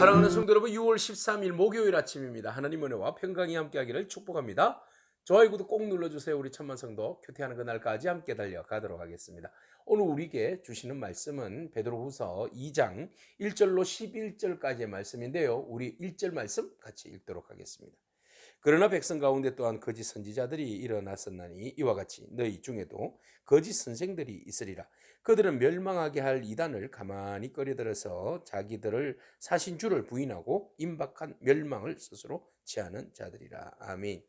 사랑하는 성도 여러분, 6월 13일 목요일 아침입니다. 하나님 은혜와 평강이 함께하기를 축복합니다. 좋아요, 구독 꼭 눌러주세요. 우리 천만 성도 큐티하는 그날까지 함께 달려가도록 하겠습니다. 오늘 우리에게 주시는 말씀은 베드로후서 2장 1절로 11절까지의 말씀인데요. 우리 1절 말씀 같이 읽도록 하겠습니다. 그러나 백성 가운데 또한 거짓 선지자들이 일어났었나니 이와 같이 너희 중에도 거짓 선생들이 있으리라. 그들은 멸망하게 할 이단을 가만히 꺼려들어서 자기들을 사신 주를 부인하고 임박한 멸망을 스스로 취하는 자들이라. 아멘.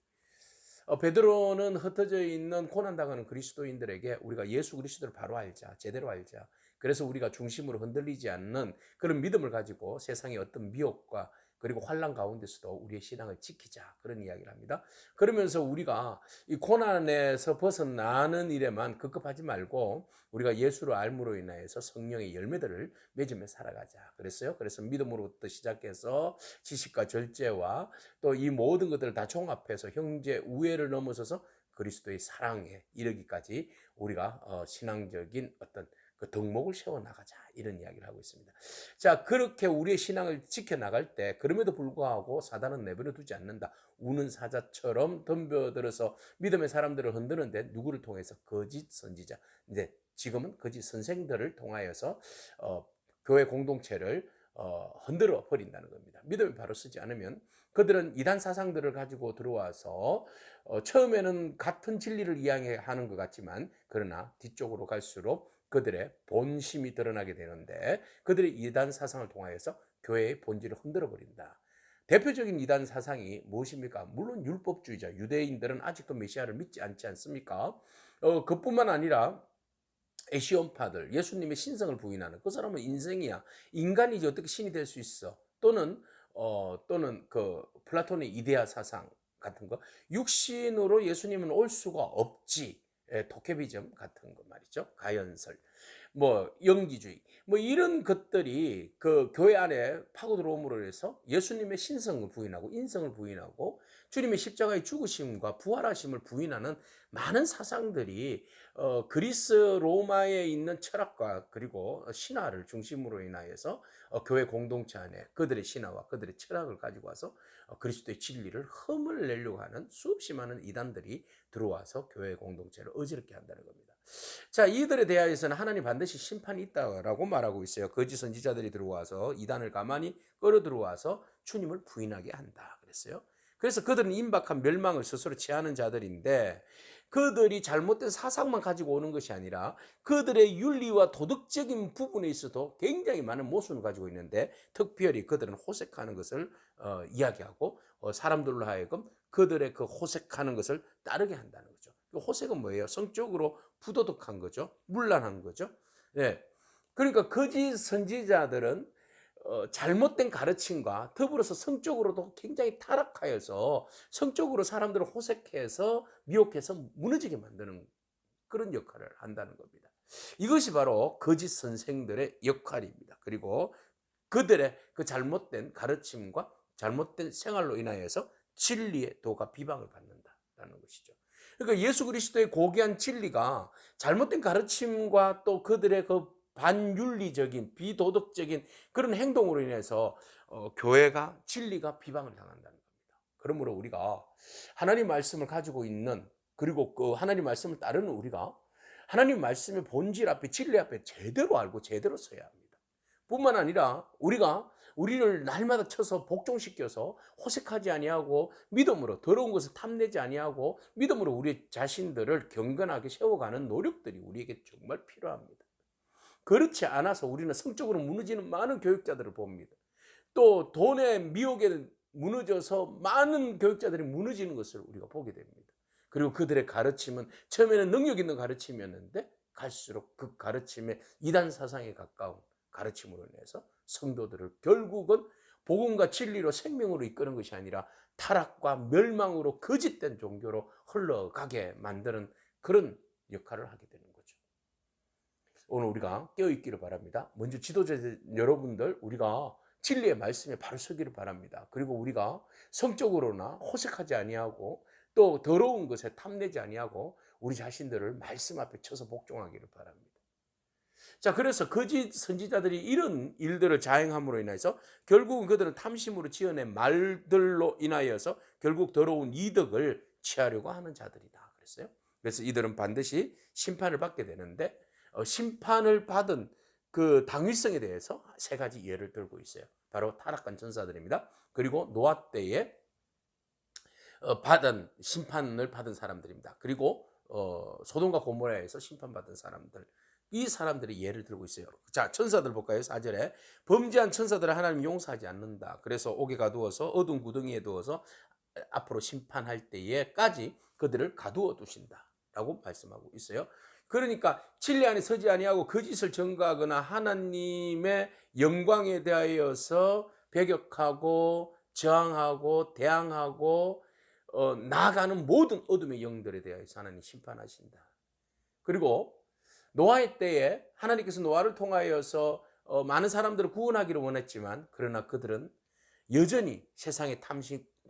베드로는 흩어져 있는 고난당하는 그리스도인들에게 우리가 예수 그리스도를 바로 알자, 제대로 알자. 그래서 우리가 중심으로 흔들리지 않는 그런 믿음을 가지고 세상의 어떤 미혹과 그리고 환난 가운데서도 우리의 신앙을 지키자, 그런 이야기를 합니다. 그러면서 우리가 이 고난에서 벗어나는 일에만 급급하지 말고 우리가 예수를 알므로 인하여서 성령의 열매들을 맺으며 살아가자 그랬어요. 그래서 믿음으로부터 시작해서 지식과 절제와 또 이 모든 것들을 다 종합해서 형제 우애를 넘어서서 그리스도의 사랑에 이르기까지 우리가 신앙적인 어떤 그 덕목을 세워나가자, 이런 이야기를 하고 있습니다. 자, 그렇게 우리의 신앙을 지켜나갈 때 그럼에도 불구하고 사단은 내버려 두지 않는다. 우는 사자처럼 덤벼들어서 믿음의 사람들을 흔드는데 누구를 통해서? 거짓 선지자. 이제 지금은 거짓 선생들을 통하여서 교회 공동체를 흔들어 버린다는 겁니다. 믿음을 바로 쓰지 않으면 그들은 이단 사상들을 가지고 들어와서 처음에는 같은 진리를 이야기하는 것 같지만 그러나 뒤쪽으로 갈수록 그들의 본심이 드러나게 되는데 그들의 이단 사상을 통하여서 교회의 본질을 흔들어 버린다. 대표적인 이단 사상이 무엇입니까? 물론 율법주의자, 유대인들은 아직도 메시아를 믿지 않지 않습니까? 그뿐만 아니라 에시온파들, 예수님의 신성을 부인하는 그 사람은 인생이야, 인간이지 어떻게 신이 될 수 있어? 또는 그 플라톤의 이데아 사상 같은 거, 육신으로 예수님은 올 수가 없지. 도케비즘 같은 거 말이죠. 가연설, 영지주의, 이런 것들이 그 교회 안에 파고 들어옴으로 해서 예수님의 신성을 부인하고 인성을 부인하고 주님의 십자가의 죽으심과 부활하심을 부인하는 많은 사상들이 그리스 로마에 있는 철학과 그리고 신화를 중심으로 인하여서 교회 공동체 안에 그들의 신화와 그들의 철학을 가지고 와서 그리스도의 진리를 흠을 내려고 하는 수없이 많은 이단들이 들어와서 교회 공동체를 어지럽게 한다는 겁니다. 자, 이들에 대하여서는 하나님 반드시 심판이 있다라고 말하고 있어요. 거짓 선지자들이 들어와서 이단을 가만히 끌어 들어와서 주님을 부인하게 한다 그랬어요. 그래서 그들은 임박한 멸망을 스스로 취하는 자들인데 그들이 잘못된 사상만 가지고 오는 것이 아니라 그들의 윤리와 도덕적인 부분에 있어도 굉장히 많은 모순을 가지고 있는데 특별히 그들은 호색하는 것을 이야기하고 사람들로 하여금 그들의 그 호색하는 것을 따르게 한다는 거죠. 호색은 뭐예요? 성적으로 부도덕한 거죠. 문란한 거죠. 예. 그러니까 거짓 선지자들은 잘못된 가르침과 더불어서 성적으로도 굉장히 타락하여서 성적으로 사람들을 호색해서 미혹해서 무너지게 만드는 그런 역할을 한다는 겁니다. 이것이 바로 거짓 선생들의 역할입니다. 그리고 그들의 그 잘못된 가르침과 잘못된 생활로 인하여서 진리의 도가 비방을 받는다는 것이죠. 그러니까 예수 그리스도의 고귀한 진리가 잘못된 가르침과 또 그들의 그 반윤리적인 비도덕적인 그런 행동으로 인해서 교회가 진리가 비방을 당한다는 겁니다. 그러므로 우리가 하나님 말씀을 가지고 있는 그리고 그 하나님 말씀을 따르는 우리가 하나님 말씀의 본질 앞에 진리 앞에 제대로 알고 제대로 서야 합니다. 뿐만 아니라 우리가 우리를 날마다 쳐서 복종시켜서 호색하지 아니하고 믿음으로 더러운 것을 탐내지 아니하고 믿음으로 우리 자신들을 경건하게 세워가는 노력들이 우리에게 정말 필요합니다. 그렇지 않아서 우리는 성적으로 무너지는 많은 교육자들을 봅니다. 또 돈의 미혹에 무너져서 많은 교육자들이 무너지는 것을 우리가 보게 됩니다. 그리고 그들의 가르침은 처음에는 능력 있는 가르침이었는데 갈수록 그 가르침에 이단 사상에 가까운 가르침으로 인해서 성도들을 결국은 복음과 진리로 생명으로 이끄는 것이 아니라 타락과 멸망으로 거짓된 종교로 흘러가게 만드는 그런 역할을 하게 되는 거죠. 오늘 우리가 깨어있기를 바랍니다. 먼저 지도자 여러분들, 우리가 진리의 말씀에 바로 서기를 바랍니다. 그리고 우리가 성적으로나 호색하지 아니하고 또 더러운 것에 탐내지 아니하고 우리 자신들을 말씀 앞에 쳐서 복종하기를 바랍니다. 자, 그래서 거짓 선지자들이 이런 일들을 자행함으로 인해서 결국은 그들은 탐심으로 지어낸 말들로 인하여서 결국 더러운 이득을 취하려고 하는 자들이다 그랬어요. 그래서 이들은 반드시 심판을 받게 되는데 심판을 받은 그 당위성에 대해서 세 가지 예를 들고 있어요. 바로 타락한 전사들입니다. 그리고 노아 때에 받은 심판을 받은 사람들입니다. 그리고 소돔과 고모라에서 심판받은 사람들, 이 사람들이 예를 들고 있어요. 자, 천사들 볼까요? 4절에 범죄한 천사들을 하나님 용서하지 않는다. 그래서 옥에 가두어서 어두운 구덩이에 두어서 앞으로 심판할 때에까지 그들을 가두어 두신다라고 말씀하고 있어요. 그러니까 진리 안에 서지 아니하고 거짓을 전가하거나 하나님의 영광에 대하여서 배격하고 저항하고 대항하고 나아가는 모든 어둠의 영들에 대해서 하나님 심판하신다. 그리고 노아의 때에 하나님께서 노아를 통하여서 많은 사람들을 구원하기를 원했지만 그러나 그들은 여전히 세상의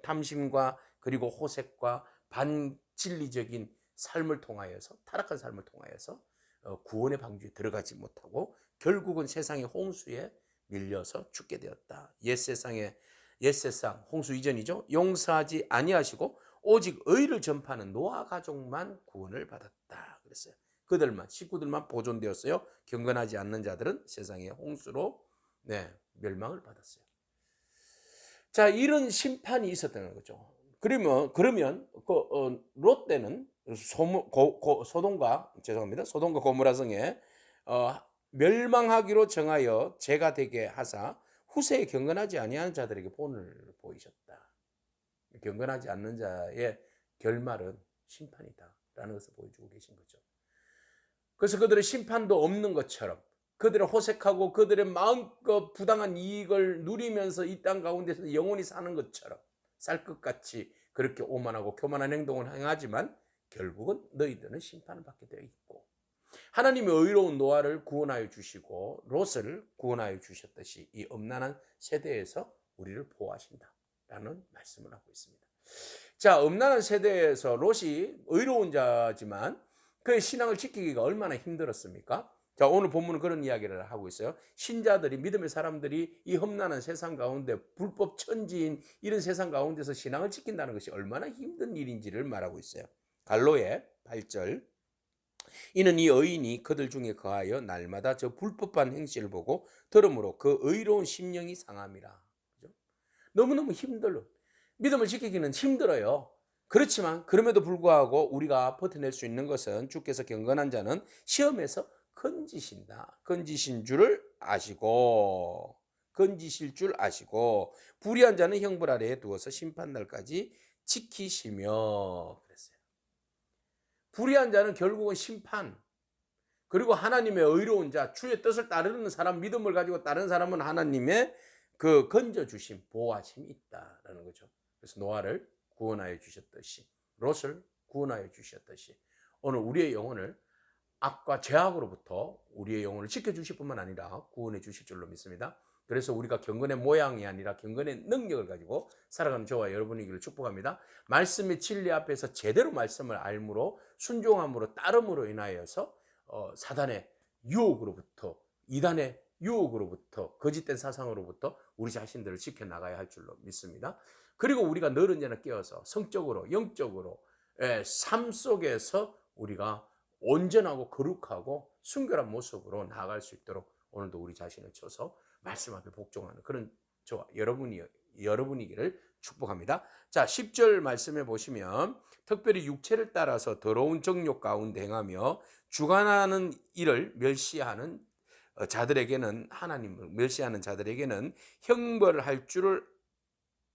탐심과 그리고 호색과 반진리적인 삶을 통하여서 타락한 삶을 통하여서 구원의 방주에 들어가지 못하고 결국은 세상의 홍수에 밀려서 죽게 되었다. 옛세상 홍수 이전이죠. 용서하지 아니하시고 오직 의를 전파하는 노아 가족만 구원을 받았다 그랬어요. 그들만 식구들만 보존되었어요. 경건하지 않는 자들은 세상의 홍수로 멸망을 받았어요. 자, 이런 심판이 있었다는 거죠. 그러면 롯데는 소돔과 고모라 성에 멸망하기로 정하여 죄가 되게 하사 후세에 경건하지 아니하는 자들에게 본을 보이셨다. 경건하지 않는 자의 결말은 심판이다라는 것을 보여주고 계신 거죠. 그래서 그들의 심판도 없는 것처럼 그들의 호색하고 그들의 마음껏 부당한 이익을 누리면서 이 땅 가운데서 영원히 사는 것처럼 살 것 같이 그렇게 오만하고 교만한 행동을 행하지만 결국은 너희들은 심판을 받게 되어 있고 하나님의 의로운 노아를 구원하여 주시고 롯을 구원하여 주셨듯이 이 엄난한 세대에서 우리를 보호하신다라는 말씀을 하고 있습니다. 자, 엄난한 세대에서 롯이 의로운 자지만 그의 신앙을 지키기가 얼마나 힘들었습니까? 자, 오늘 본문은 그런 이야기를 하고 있어요. 신자들이, 믿음의 사람들이 이 험난한 세상 가운데 불법 천지인 이런 세상 가운데서 신앙을 지킨다는 것이 얼마나 힘든 일인지를 말하고 있어요. 갈로의 8절, 이는 이 의인이 그들 중에 거하여 날마다 저 불법한 행실을 보고 들음으로 그 의로운 심령이 상함이라. 그죠? 너무너무 힘들어. 믿음을 지키기는 힘들어요. 그렇지만 그럼에도 불구하고 우리가 버텨낼 수 있는 것은 주께서 경건한 자는 시험에서 건지신 줄을 아시고 건지실 줄 아시고 불의한 자는 형벌 아래에 두어서 심판날까지 지키시며 그랬어요. 불의한 자는 결국은 심판, 그리고 하나님의 의로운 자, 주의 뜻을 따르는 사람, 믿음을 가지고 따르는 사람은 하나님의 그 건져주심, 보호하심이 있다라는 거죠. 그래서 노아를 구원하여 주셨듯이, 롯을 구원하여 주셨듯이 오늘 우리의 영혼을 악과 죄악으로부터 우리의 영혼을 지켜주실 뿐만 아니라 구원해 주실 줄로 믿습니다. 그래서 우리가 경건의 모양이 아니라 경건의 능력을 가지고 살아가는 저와 여러분이기를 축복합니다. 말씀의 진리 앞에서 제대로 말씀을 알므로 순종함으로 따름으로 인하여서 사단의 유혹으로부터, 이단의 유혹으로부터, 거짓된 사상으로부터 우리 자신들을 지켜나가야 할 줄로 믿습니다. 그리고 우리가 늘 언제나 깨어서 성적으로, 영적으로 삶 속에서 우리가 온전하고 거룩하고 순결한 모습으로 나아갈 수 있도록 오늘도 우리 자신을 쳐서 말씀 앞에 복종하는 그런 저와 여러분이기를 축복합니다. 자, 10절 말씀해 보시면 특별히 육체를 따라서 더러운 정욕 가운데 행하며 주관하는 일을 멸시하는 자들에게는, 하나님을 멸시하는 자들에게는 형벌을 할 줄을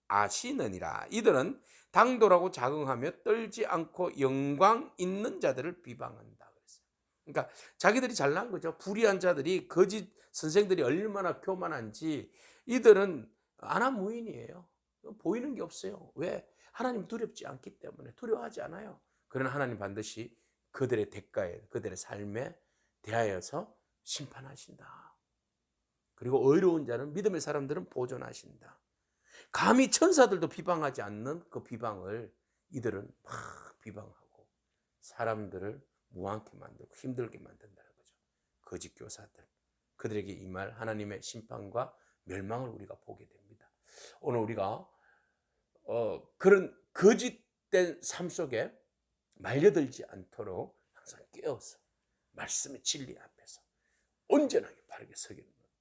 아시느니라. 이들은 당돌하고 자긍하며 떨지 않고 영광 있는 자들을 비방한다 그랬어요. 그러니까 자기들이 잘난 거죠. 불의한 자들이, 거짓 선생들이 얼마나 교만한지. 이들은 안하무인이에요. 보이는 게 없어요. 왜? 하나님 두렵지 않기 때문에. 두려워하지 않아요. 그러나 하나님 반드시 그들의 대가에, 그들의 삶에 대하여서 심판하신다. 그리고 의로운 자는, 믿음의 사람들은 보존하신다. 감히 천사들도 비방하지 않는 그 비방을 이들은 막 비방하고 사람들을 무안케 만들고 힘들게 만든다는 거죠. 거짓 교사들, 그들에게 임할 하나님의 심판과 멸망을 우리가 보게 됩니다. 오늘 우리가 그런 거짓된 삶 속에 말려들지 않도록 항상 깨어서 말씀의 진리 앞에서 온전하게 바르게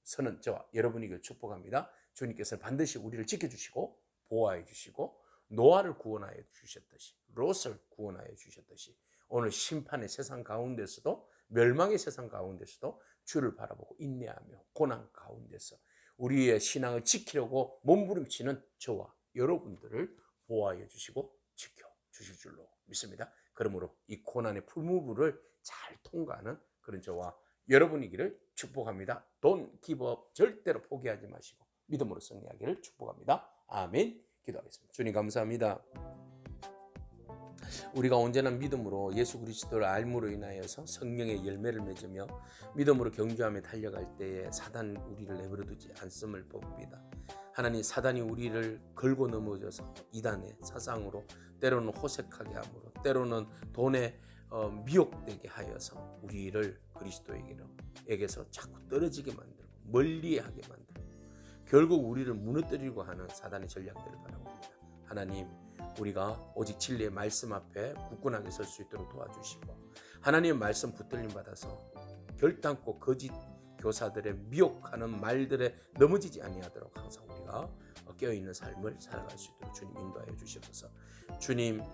서는 저와 여러분에게 축복합니다. 주님께서는 반드시 우리를 지켜주시고 보호하여 주시고 노아를 구원하여 주셨듯이, 롯을 구원하여 주셨듯이, 오늘 심판의 세상 가운데서도, 멸망의 세상 가운데서도 주를 바라보고 인내하며 고난 가운데서 우리의 신앙을 지키려고 몸부림치는 저와 여러분들을 보호하여 주시고 지켜주실 줄로 믿습니다. 그러므로 이 고난의 풀무불을 잘 통과하는 그런 저와 여러분이기를 축복합니다. Don't give up, 절대로 포기하지 마시고 믿음으로 승리하기를 축복합니다. 아멘. 기도하겠습니다. 주님 감사합니다. 우리가 언제나 믿음으로 예수 그리스도를 알므로 인하여서 성령의 열매를 맺으며 믿음으로 경주하며 달려갈 때에 사단 우리를 내버려두지 않음을 봅니다. 하나님, 사단이 우리를 걸고 넘어져서 이단의 사상으로, 때로는 호색하게 함으로, 때로는 돈에 미혹되게 하여서 우리를 그리스도에게서 자꾸 떨어지게 만들고 멀리하게 만들고 결국 우리를 무너뜨리려고 하는 사단의 전략들을 바라봅니다. 하나님, 우리가 오직 진리의 말씀 앞에 굳건하게 설 수 있도록 도와주시고 하나님의 말씀 붙들림 받아서 결단코 거짓 교사들의 미혹하는 말들에 넘어지지 아니하도록 항상 우리가 깨어있는 삶을 살아갈 수 있도록 주님 인도하여 주시옵소서.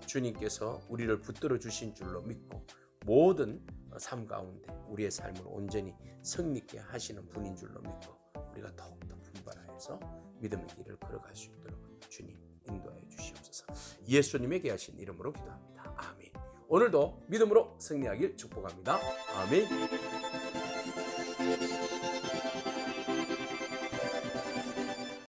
주님께서 우리를 붙들어 주신 줄로 믿고 모든 삶 가운데 우리의 삶을 온전히 승리케 하시는 분인 줄로 믿고 우리가 더욱더 분발하여서 믿음의 길을 걸어갈 수 있도록 주님 인도하여 주시옵소서. 예수님의 귀하신 이름으로 기도합니다. 아멘. 오늘도 믿음으로 승리하길 축복합니다. 아멘.